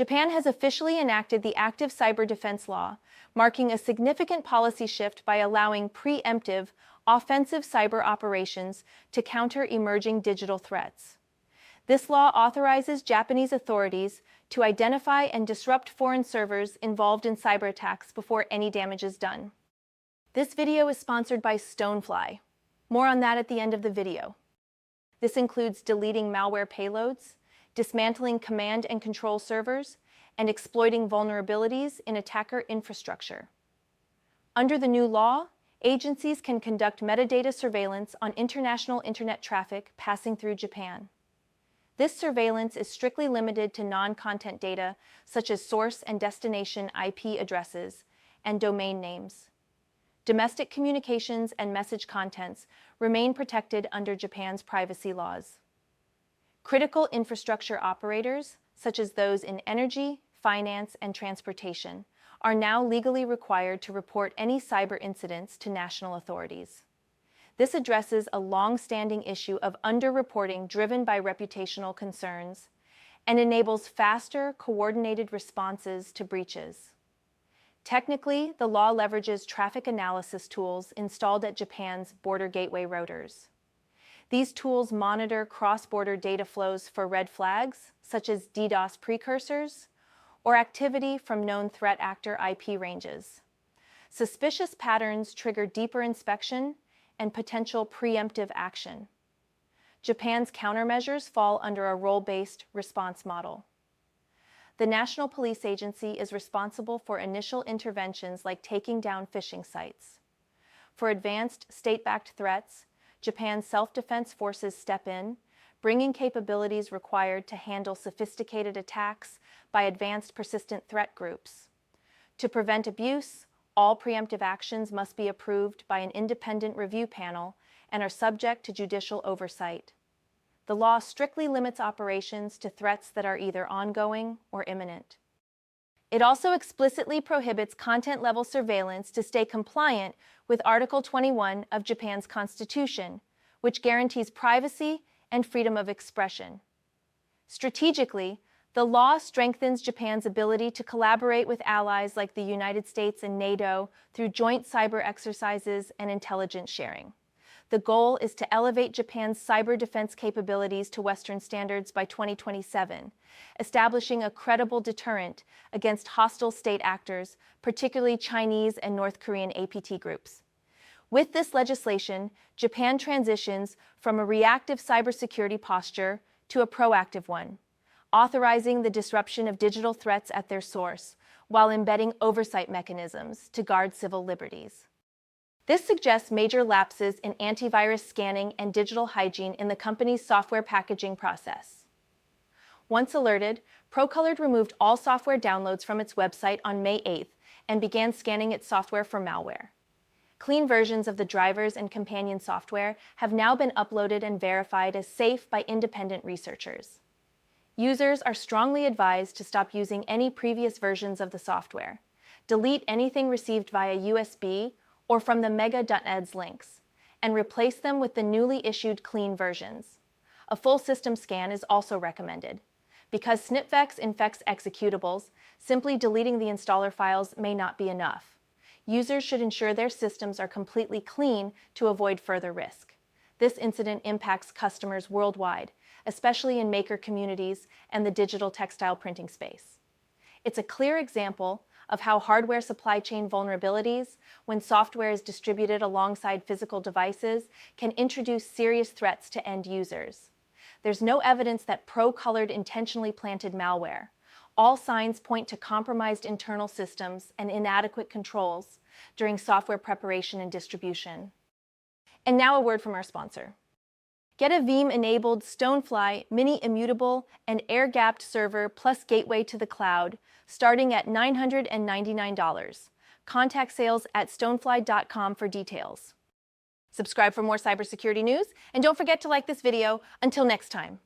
Japan has officially enacted the Active Cyberdefense Law, marking a significant policy shift by allowing preemptive, offensive cyber operations to counter emerging digital threats. This law authorizes Japanese authorities to identify and disrupt foreign servers involved in cyberattacks before any damage is done. This video is sponsored by Stonefly. More on that at the end of the video. This includes deleting malware payloads, dismantling command and control servers, and exploiting vulnerabilities in attacker infrastructure. Under the new law, agencies can conduct metadata surveillance on international internet traffic passing through Japan. This surveillance is strictly limited to non-content data such as source and destination IP addresses and domain names. Domestic communications and message contents remain protected under Japan's privacy laws. Critical infrastructure operators, such as those in energy, finance, and transportation, are now legally required to report any cyber incidents to national authorities. This addresses a long-standing issue of underreporting driven by reputational concerns and enables faster, coordinated responses to breaches. Technically, the law leverages traffic analysis tools installed at Japan's border gateway routers. These tools monitor cross-border data flows for red flags, such as DDoS precursors, or activity from known threat actor IP ranges. Suspicious patterns trigger deeper inspection and potential preemptive action. Japan's countermeasures fall under a role-based response model. The National Police Agency is responsible for initial interventions like taking down phishing sites. For advanced state-backed threats, Japan's self-defense forces step in, bringing capabilities required to handle sophisticated attacks by advanced persistent threat groups. To prevent abuse, all preemptive actions must be approved by an independent review panel and are subject to judicial oversight. The law strictly limits operations to threats that are either ongoing or imminent. It also explicitly prohibits content-level surveillance to stay compliant with Article 21 of Japan's Constitution, which guarantees privacy and freedom of expression. Strategically, the law strengthens Japan's ability to collaborate with allies like the United States and NATO through joint cyber exercises and intelligence sharing. The goal is to elevate Japan's cyber defense capabilities to Western standards by 2027, establishing a credible deterrent against hostile state actors, particularly Chinese and North Korean APT groups. With this legislation, Japan transitions from a reactive cybersecurity posture to a proactive one, authorizing the disruption of digital threats at their source, while embedding oversight mechanisms to guard civil liberties. This suggests major lapses in antivirus scanning and digital hygiene in the company's software packaging process. Once alerted, ProColored removed all software downloads from its website on May 8th and began scanning its software for malware. Clean versions of the drivers and companion software have now been uploaded and verified as safe by independent researchers. Users are strongly advised to stop using any previous versions of the software, delete anything received via USB or from the mega.eds links, and replace them with the newly issued clean versions. A full system scan is also recommended. Because SnipVex infects executables, simply deleting the installer files may not be enough. Users should ensure their systems are completely clean to avoid further risk. This incident impacts customers worldwide, especially in maker communities and the digital textile printing space. It's a clear example of how hardware supply chain vulnerabilities, when software is distributed alongside physical devices, can introduce serious threats to end users. There's no evidence that ProColored intentionally planted malware. All signs point to compromised internal systems and inadequate controls during software preparation and distribution. And now a word from our sponsor. Get a Veeam-enabled Stonefly mini immutable and air-gapped server plus gateway to the cloud, starting at $999. Contact sales at stonefly.com for details. Subscribe for more cybersecurity news, and don't forget to like this video. Until next time.